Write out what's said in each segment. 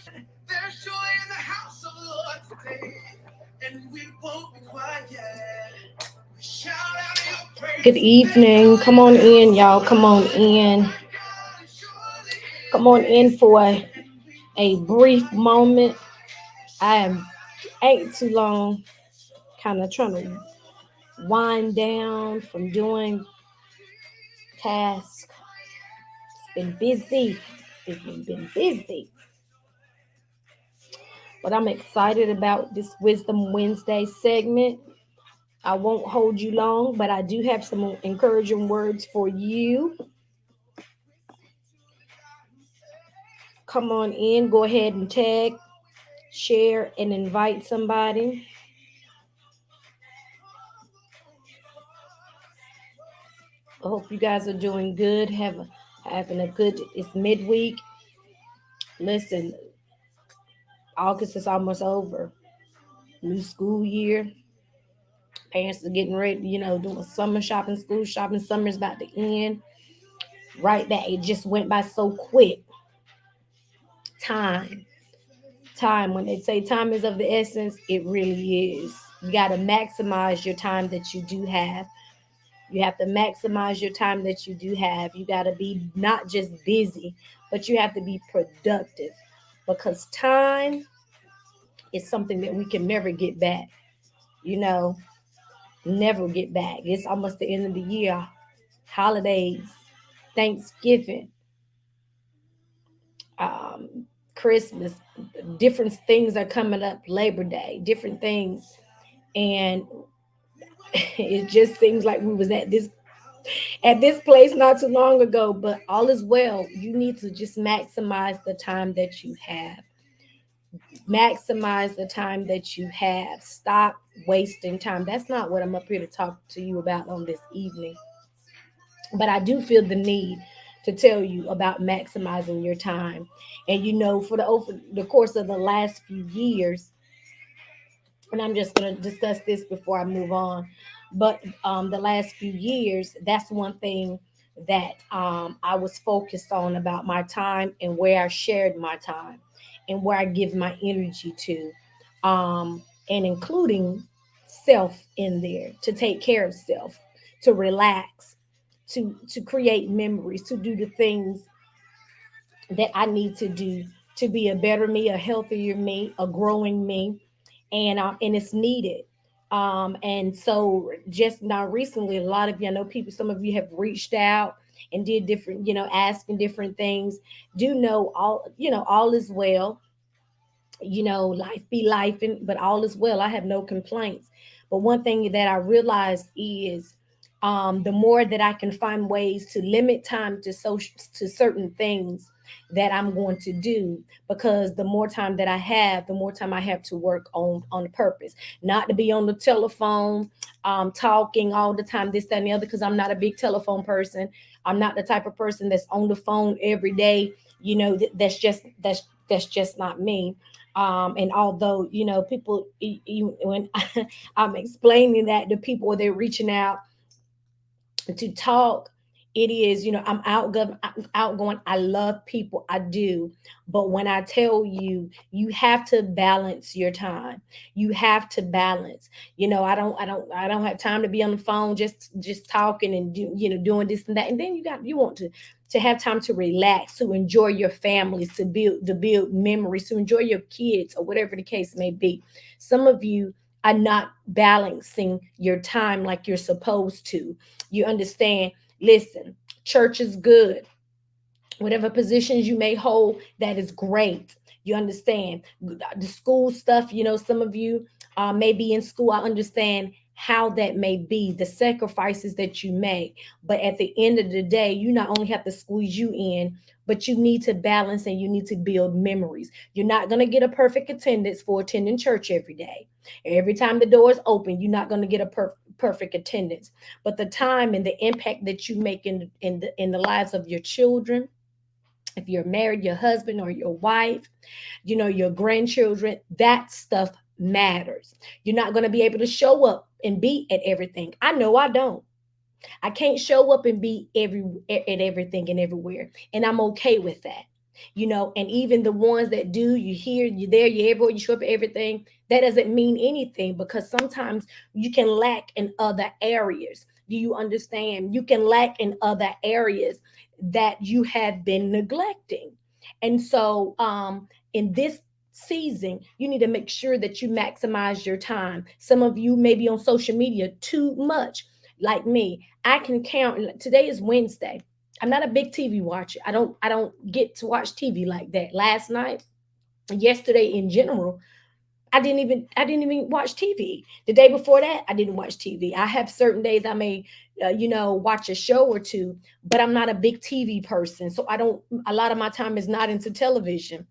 There's joy in the house of the Lord today, and we won't be quiet. We shout out your praise. Good evening. Come on in, y'all. Come on in. Come on in for a brief moment. I am ain't too long, kind of trying to wind down from doing tasks. It's been busy. It's been busy. But I'm excited about this Wisdom Wednesday segment. I won't hold you long, but I do have some encouraging words for you. Come on in, go ahead and tag, share, and invite somebody. I hope you guys are doing good, having a good, it's midweek. Listen, August is almost over. New school year. Parents are getting ready, doing summer shopping, school shopping. Summer's about to end. Right back. It just went by so quick. Time. Time. When they say time is of the essence, it really is. You got to maximize your time that you do have. You have to maximize your time that you do have. You got to be not just busy, but you have to be productive because time is something that we can never get back. You know, never get back. It's almost the end of the year, holidays, Thanksgiving, Christmas, different things are coming up, Labor Day, different things. And it just seems like we was at this place not too long ago, but all is well. You need to just maximize the time that you have. Maximize the time that you have. Stop wasting time. That's not what I'm up here to talk to you about on this evening. But I do feel the need to tell you about maximizing your time. And for over the course of the last few years, and I'm just going to discuss this before I move on. But the last few years, that's one thing that I was focused on about my time and where I shared my time and where I give my energy to, and including self in there to take care of self, to relax, to create memories, to do the things that I need to do to be a better me, a healthier me, a growing me, and it's needed. And so just now recently, a lot of you, I know people, some of you have reached out and did different, asking different things. Do know all is well. Life be life, but all is well. I have no complaints. But one thing that I realized is the more that I can find ways to limit time to certain things that I'm going to do, because the more time that I have, the more time I have to work on purpose, not to be on the telephone, talking all the time, this, that, and the other, because I'm not a big telephone person. I'm not the type of person that's on the phone every day. That's just not me. And although people, when I'm explaining that to people, or they're reaching out to talk, it is, I'm outgoing. I love people, I do. But when I tell you, you have to balance your time. You have to balance. I don't have time to be on the phone just talking and doing this and that. And then you want to have time to relax, to enjoy your families, to build memories, to enjoy your kids, or whatever the case may be. Some of you are not balancing your time like you're supposed to. You understand? Listen, church is good. Whatever positions you may hold, that is great. You understand? The school stuff, some of you may be in school. I understand how that may be, the sacrifices that you make. But at the end of the day, you not only have to squeeze you in, but you need to balance and you need to build memories. You're not going to get a perfect attendance for attending church every day. Every time the door is open, you're not going to get a perfect attendance. But the time and the impact that you make in the lives of your children, if you're married, your husband or your wife, your grandchildren, that stuff matters. You're not going to be able to show up and be at everything. I know I don't. I can't show up and be at everything and everywhere. And I'm okay with that. And even the ones that do, you here, you there, you everywhere, you show up at everything, that doesn't mean anything, because sometimes you can lack in other areas. Do you understand? You can lack in other areas that you have been neglecting. And so in this season, you need to make sure that you maximize your time. Some of you may be on social media too much. Like me, I can count. Today is Wednesday. I'm not a big TV watcher. I don't get to watch TV like that. Last night, yesterday in general, I didn't even watch TV. The day before that, I didn't watch TV. I have certain days I may watch a show or two, but I'm not a big TV person. So I don't a lot of my time is not into television.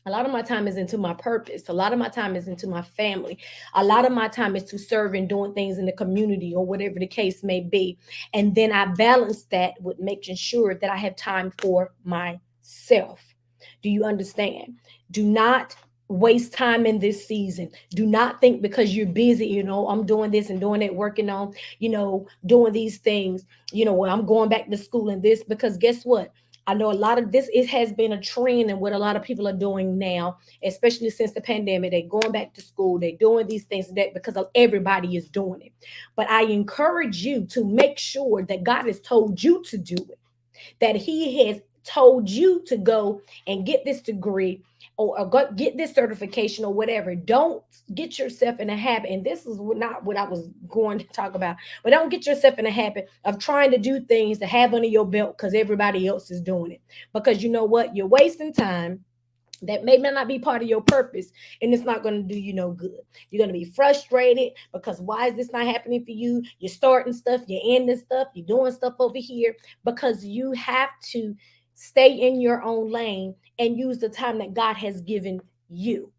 A lot of my time is into my purpose. A lot of my time is into my family. A lot of my time is to serve and doing things in the community or whatever the case may be. And then I balance that with making sure that I have time for myself. Do you understand? Do not waste time in this season. Do not think because you're busy, I'm doing this and doing that, working on, doing these things, when I'm going back to school and this, because guess what? I know a lot of this, it has been a trend and what a lot of people are doing now, especially since the pandemic. They're going back to school, they're doing these things that because of everybody is doing it. But I encourage you to make sure that God has told you to do it, that He has told you to go and get this degree or go get this certification or whatever. Don't get yourself in a habit, and this is not what I was going to talk about, but don't get yourself in a habit of trying to do things to have under your belt because everybody else is doing it. Because you know what? You're wasting time that may not be part of your purpose, and it's not going to do you no good. You're going to be frustrated because why is this not happening for you? You're starting stuff, you're ending stuff, you're doing stuff over here, because you have to stay in your own lane and use the time that God has given you.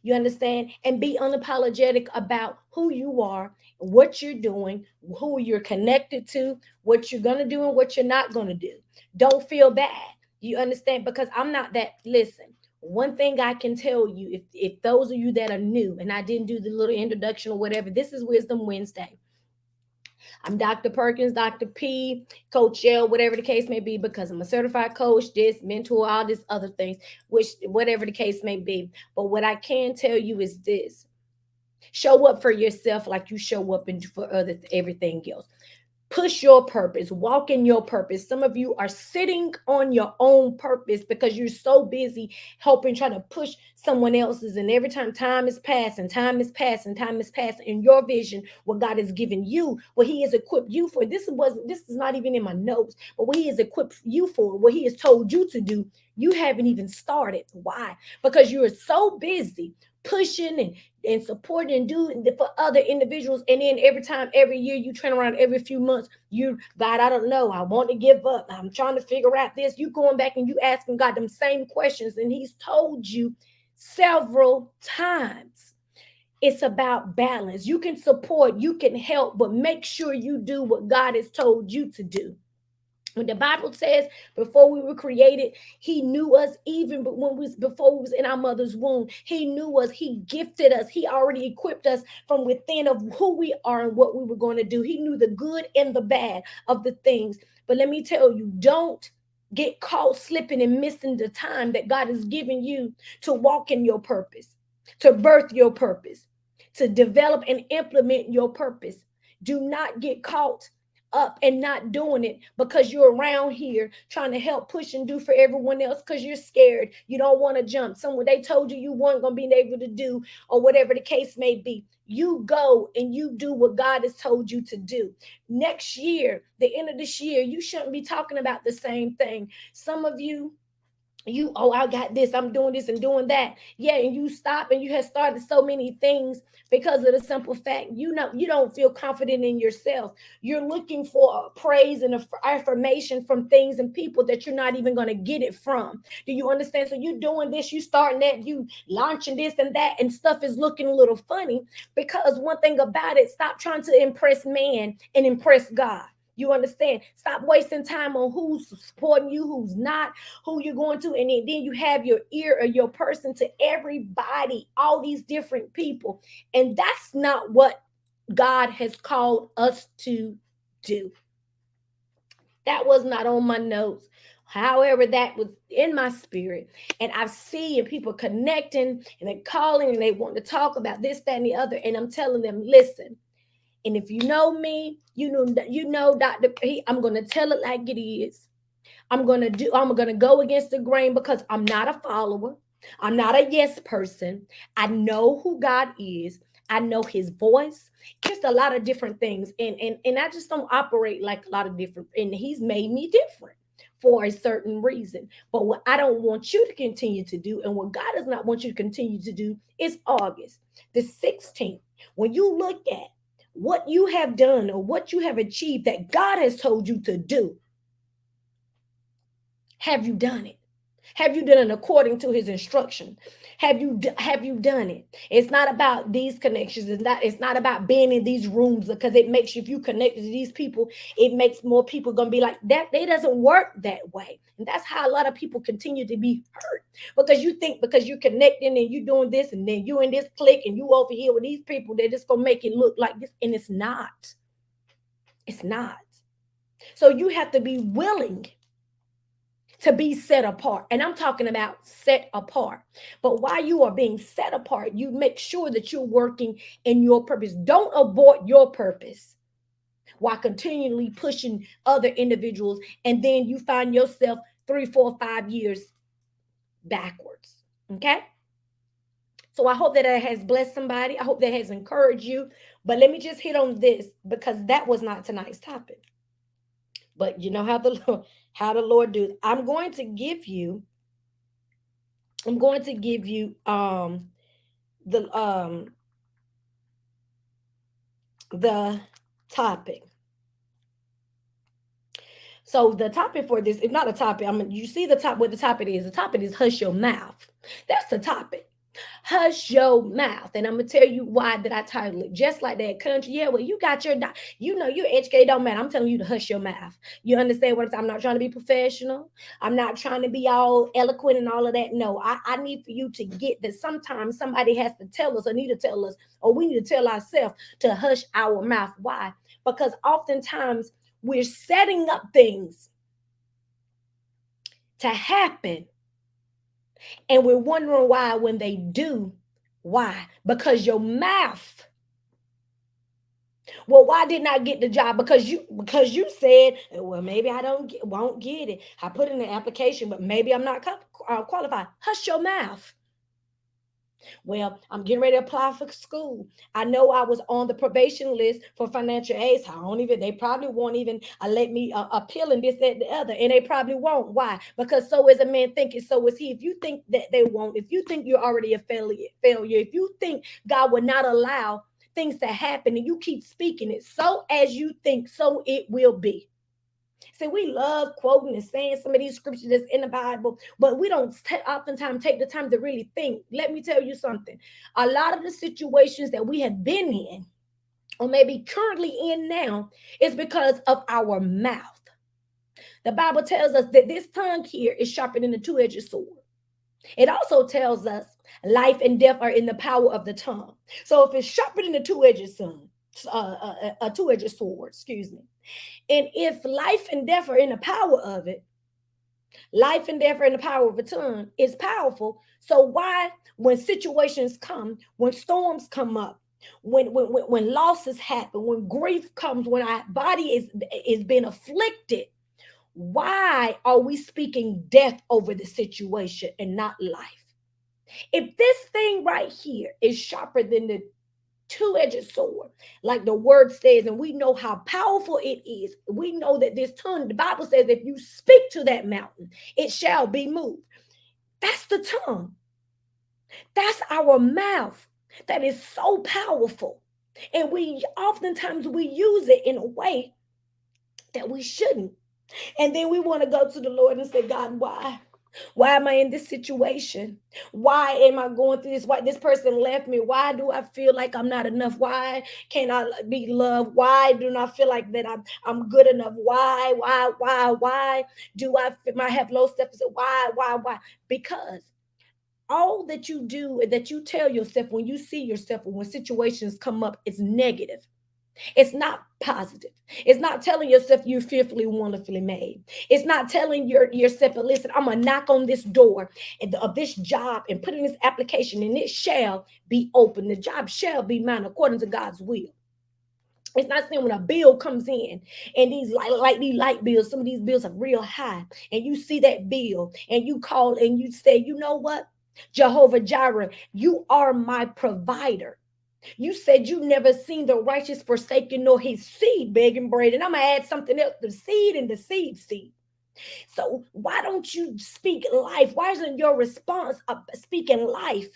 You understand? And be unapologetic about who you are, what you're doing, who you're connected to, what you're going to do, and what you're not going to do. Don't feel bad. You understand? Because I'm not that. Listen, one thing I can tell you, if those of you that are new, and I didn't do the little introduction or whatever, this is Wisdom Wednesday. I'm Dr. Perkins, Dr. P, Coach L, whatever the case may be, because I'm a certified coach, this mentor, all these other things, which whatever the case may be. But what I can tell you is this: show up for yourself like you show up for other everything else. Push your purpose, walk in your purpose. Some of you are sitting on your own purpose because you're so busy helping try to push someone else's. And every time is passing, time is passing, time is passing. In your vision, what God has given you, what He has equipped you for. This is not even in my notes, but what He has equipped you for, what He has told you to do, you haven't even started. Why? Because you are so busy pushing and supporting and doing for other individuals, and then every year you turn around, every few months, you, God, I don't know, I want to give up, I'm trying to figure out this, you going back and you asking God them same questions, and He's told you several times. It's about balance. You can support, you can help, but make sure you do what God has told you to do. When the Bible says before we were created, He knew us even before we was in our mother's womb. He knew us. He gifted us. He already equipped us from within of who we are and what we were going to do. He knew the good and the bad of the things. But let me tell you, don't get caught slipping and missing the time that God has given you to walk in your purpose, to birth your purpose, to develop and implement your purpose. Do not get caught up and not doing it because you're around here trying to help push and do for everyone else because you're scared. You don't want to jump. Someone they told you weren't going to be able to do, or whatever the case may be. You go and you do what God has told you to do. Next year, the end of this year, you shouldn't be talking about the same thing. Some of you, oh, I got this, I'm doing this and doing that, yeah, and you stop and you have started so many things because of the simple fact you don't feel confident in yourself. You're looking for praise and affirmation from things and people that you're not even going to get it from. Do you understand? So you doing this, you starting that, you launching this and that, and stuff is looking a little funny, because one thing about it, stop trying to impress man and impress God. You understand? Stop wasting time on who's supporting you, who's not, who you're going to, and then you have your ear or your person to everybody, all these different people. And that's not what God has called us to do. That was not on my notes. However, that was in my spirit. And I've seen people connecting and they calling and they want to talk about this, that, and the other. And I'm telling them, listen. And if you know me, you know, Dr. P, I'm gonna tell it like it is. I'm gonna go against the grain because I'm not a follower. I'm not a yes person. I know who God is. I know his voice. Just a lot of different things. And I just don't operate like a lot of different, and he's made me different for a certain reason. But what I don't want you to continue to do, and what God does not want you to continue to do, is August the 16th. When you look at what you have done or what you have achieved that God has told you to do, have you done it? Have you done it according to his instruction? Have you done it? It's not about these connections. It's not about being in these rooms because it makes you, if you connect to these people, it makes more people gonna be like that. It doesn't work that way. And that's how a lot of people continue to be hurt. Because you think because you're connecting and you doing this and then you in this clique and you over here with these people, they're just gonna make it look like this. And it's not. It's not. So you have to be willing to be set apart. And I'm talking about set apart. But while you are being set apart, you make sure that you're working in your purpose. Don't abort your purpose while continually pushing other individuals. And then you find yourself 3, 4, 5 years backwards. Okay. So I hope that has blessed somebody. I hope that has encouraged you. But let me just hit on this because that was not tonight's topic. But you know how the Lord do. I'm going to give you the the topic. So the topic for this is not a topic. I mean, you see the top what the topic is. The topic is hush your mouth. That's the topic. Hush your mouth. And I'm gonna tell you why that I title it just like that. Country. Yeah, well, you got your you know you're educated, don't matter. I'm telling you to hush your mouth. You understand what I'm saying? I'm not trying to be professional. I'm not trying to be all eloquent and all of that. No, I need for you to get that sometimes somebody has to tell us or need to tell us, or we need to tell ourselves to hush our mouth. Why? Because oftentimes we're setting up things to happen and we're wondering why when they do. Why? Because your mouth. Well, why didn't I get the job? Because you said, well, maybe won't get it. I put in an application, but maybe I'm not qualified. Hush your mouth. Well, I'm getting ready to apply for school. I know I was on the probation list for financial aid. So I don't even, they probably won't even let me appeal and this, that, and the other. And they probably won't. Why? Because so is a man thinking, so is he. If you think that they won't, if you think you're already a failure, if you think God would not allow things to happen and you keep speaking it, so as you think, so it will be. See, we love quoting and saying some of these scriptures that's in the Bible, but we don't oftentimes take the time to really think. Let me tell you something. A lot of the situations that we have been in, or maybe currently in now, is because of our mouth. The Bible tells us that this tongue here is sharper than a two-edged sword. It also tells us life and death are in the power of the tongue. So if it's sharper than a two-edged sword, a two-edged sword, excuse me. And if life and death are in the power of it, life and death are in the power of a tongue is powerful. So why, when situations come, when storms come up, when losses happen, when grief comes, when our body is being afflicted, why are we speaking death over the situation and not life? If this thing right here is sharper than the two-edged sword, like the word says, and we know how powerful it is. We know that this tongue, the Bible says, if you speak to that mountain, it shall be moved. That's the tongue. That's our mouth. That is so powerful. And we oftentimes we use it in a way that we shouldn't. And then we want to go to the Lord and say, God, why? Why am I in this situation? Why am I going through this? Why this person left me? Why do I feel like I'm not enough? Why can't I be loved? Why do not feel like that I'm good enough? Why do I have low self-esteem? Why? Because all that you do, that you tell yourself when you see yourself or when situations come up, is negative. It's not positive. It's not telling yourself you're fearfully, wonderfully made. It's not telling yourself, listen, I'm going to knock on this door of this job and put in this application and it shall be open. The job shall be mine according to God's will. It's not saying when a bill comes in and these light bills, some of these bills are real high, and you see that bill and you call and you say, you know what? Jehovah Jireh, you are my provider. You said you never seen the righteous forsaken nor his seed begging bread. And I'm going to add something else, the seed and the seed. So why don't you speak life? Why isn't your response of speaking life?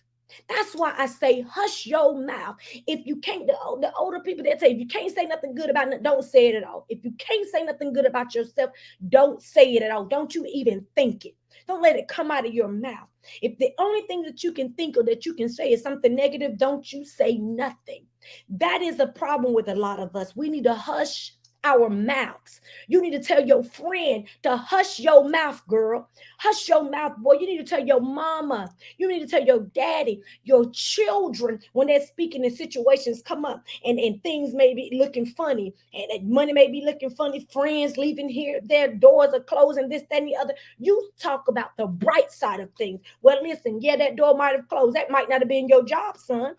That's why I say, hush your mouth. If you can't, the older people that say, if you can't say nothing good about it, don't say it at all. If you can't say nothing good about yourself, don't say it at all. Don't you even think it. Don't let it come out of your mouth. If the only thing that you can think of that you can say is something negative, don't you say nothing. That is a problem with a lot of us. We need to hush our mouths. You need to tell your friend to hush your mouth, girl. Hush your mouth, boy. You need to tell your mama. You need to tell your daddy, your children, when they're speaking in situations come up and things may be looking funny and money may be looking funny, friends leaving here, their doors are closing, this, that, and the other. You talk about the bright side of things. Well, listen, yeah, that door might have closed. That might not have been your job, son.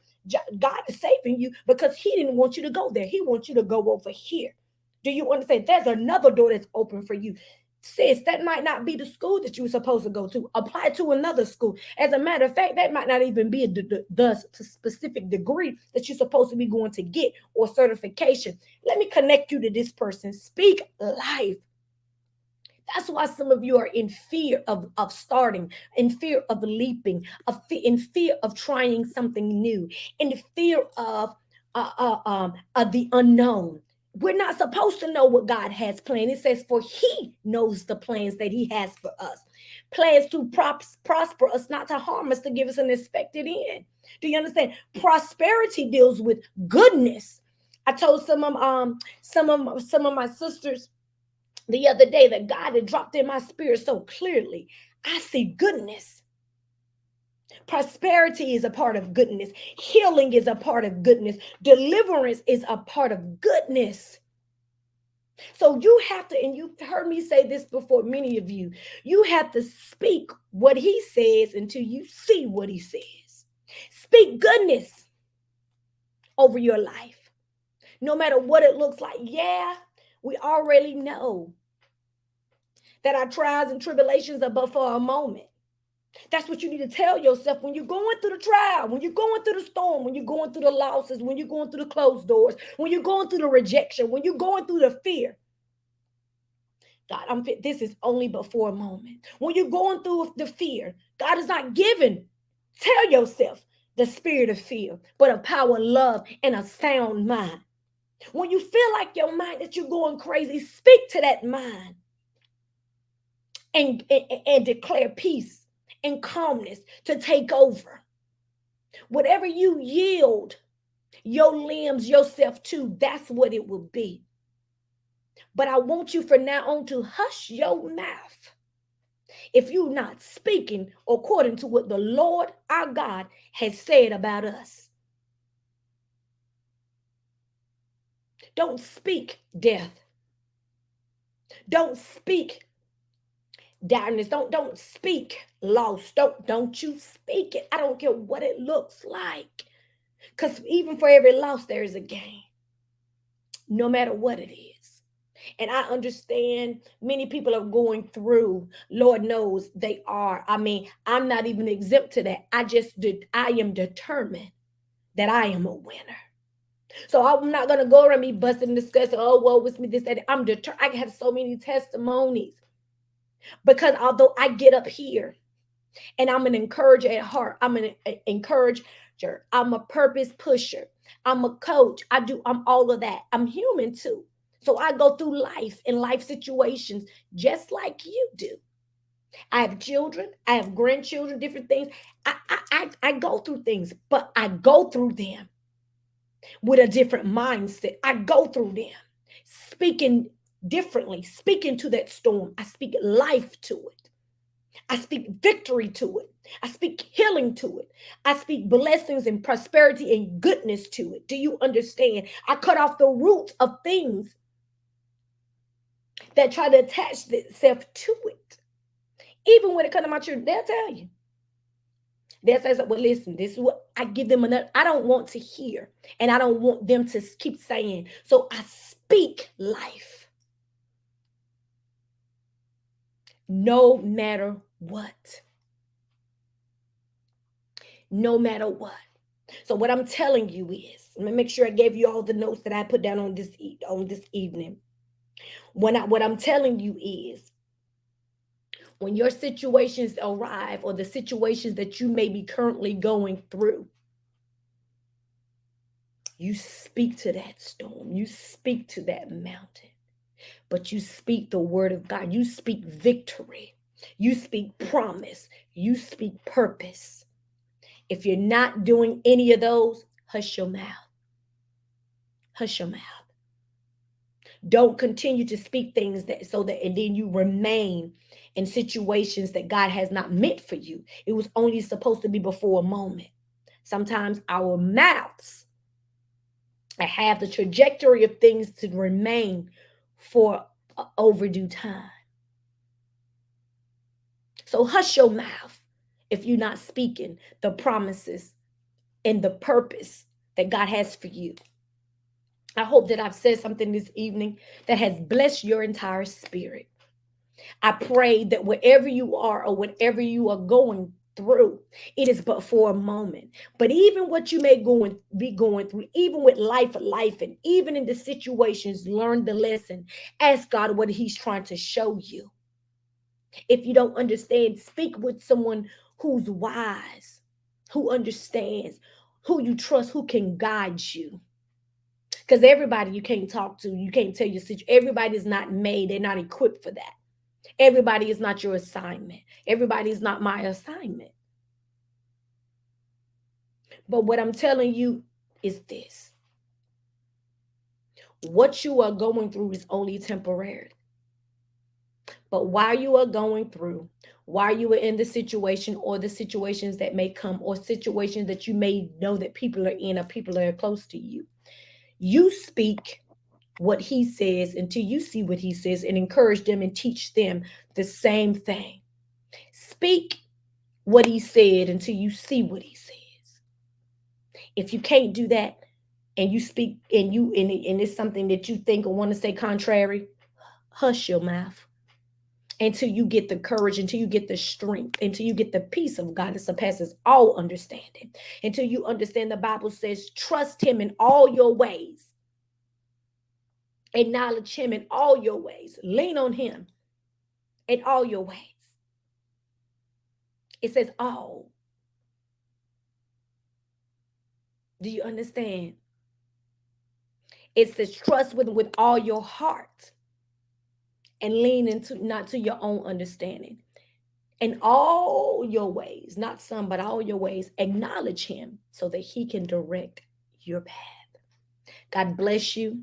God is saving you because he didn't want you to go there. He wants you to go over here. Do you understand? There's another door that's open for you. Sis, that might not be the school that you were supposed to go to. Apply to another school. As a matter of fact, that might not even be the specific degree that you're supposed to be going to get or certification. Let me connect you to this person. Speak life. That's why some of you are in fear of starting, in fear of leaping, in fear of trying something new, in fear of the unknown. We're not supposed to know what God has planned. It says, for he knows the plans that he has for us. Plans to prosper us, not to harm us, to give us an expected end. Do you understand? Prosperity deals with goodness. I told some of my sisters the other day that God had dropped in my spirit so clearly. I see goodness. Prosperity is a part of goodness. Healing is a part of goodness. Deliverance is a part of goodness. So you have to, and you've heard me say this before, many of you, you have to speak what he says until you see what he says. Speak goodness over your life, no matter what it looks like. Yeah, we already know that our trials and tribulations are but for a moment. That's what you need to tell yourself when you're going through the trial, when you're going through the storm, when you're going through the losses, when you're going through the closed doors, when you're going through the rejection, when you're going through the fear. God, this is only but for a moment. When you're going through the fear, God is not given. Tell yourself the spirit of fear, but of power, love, and a sound mind. When you feel like your mind that you're going crazy, speak to that mind and declare peace and calmness to take over. Whatever you yield your limbs, yourself to, that's what it will be. But I want you from now on to hush your mouth if you're not speaking according to what the Lord our God has said about us. Don't speak death. Don't speak darkness. Don't speak loss. Don't you speak it. I don't care what it looks like. Because even for every loss, there is a gain. No matter what it is. And I understand many people are going through, Lord knows they are. I mean, I'm not even exempt to that. I am determined that I am a winner. So I'm not going to go around me busting and discussing, oh, well, with me, this, that. I'm determined. I have so many testimonies. Because although I get up here and I'm an encourager at heart, I'm an encourager, I'm a purpose pusher, I'm a coach, I'm all of that. I'm human too. So I go through life and life situations just like you do. I have children, I have grandchildren, different things. I go through things, but I go through them with a different mindset. I go through them speaking differently, speaking to that storm. I speak life to it. I speak victory to it. I speak healing to it. I speak blessings and prosperity and goodness to it. Do you understand? I cut off the roots of things that try to attach itself to it. Even when it comes to my children, they'll tell you. They'll say, well, listen, this is what I give them another. I don't want to hear, and I don't want them to keep saying. So I speak life. No matter what. No matter what. So what I'm telling you is, let me make sure I gave you all the notes that I put down on this evening. What I'm telling you is, when your situations arrive or the situations that you may be currently going through, you speak to that storm, you speak to that mountain, but you speak the word of God. You speak victory, you speak promise, you speak purpose. If you're not doing any of those, hush your mouth. Hush your mouth. Don't continue to speak things and then you remain in situations that God has not meant for you. It was only supposed to be before a moment. Sometimes our mouths have the trajectory of things to remain for overdue time. So hush your mouth if you're not speaking the promises and the purpose that God has for you. I hope that I've said something this evening that has blessed your entire spirit. I pray that wherever you are or whatever you are going through, it is but for a moment. But even what you may be going through, even with life, and even in the situations, learn the lesson. Ask God what He's trying to show you. If you don't understand, speak with someone who's wise, who understands, who you trust, who can guide you. Because everybody you can't talk to, you can't tell your situation. Everybody is not made, they're not equipped for that. Everybody is not your assignment. Everybody is not my assignment. But what I'm telling you is this. What you are going through is only temporary. But while you are going through, while you are in the situation or the situations that may come or situations that you may know that people are in or people are close to you, you speak what He says until you see what He says and encourage them and teach them the same thing. Speak what He said until you see what He says. If you can't do that and you speak and it's something that you think or want to say contrary, hush your mouth until you get the courage, until you get the strength, until you get the peace of God that surpasses all understanding, until you understand the Bible says, trust Him in all your ways. Acknowledge Him in all your ways. Lean on Him in all your ways. It says all. Do you understand? It says trust with all your heart and lean into not to your own understanding. In all your ways, not some, but all your ways, acknowledge Him so that He can direct your path. God bless you.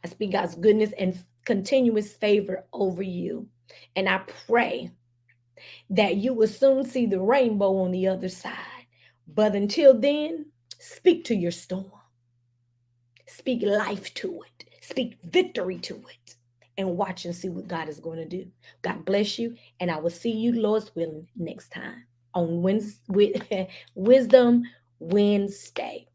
I speak God's goodness and continuous favor over you. And I pray that you will soon see the rainbow on the other side. But until then, speak to your storm. Speak life to it. Speak victory to it. And watch and see what God is going to do. God bless you. And I will see you, Lord's willing, next time on Wisdom Wednesday.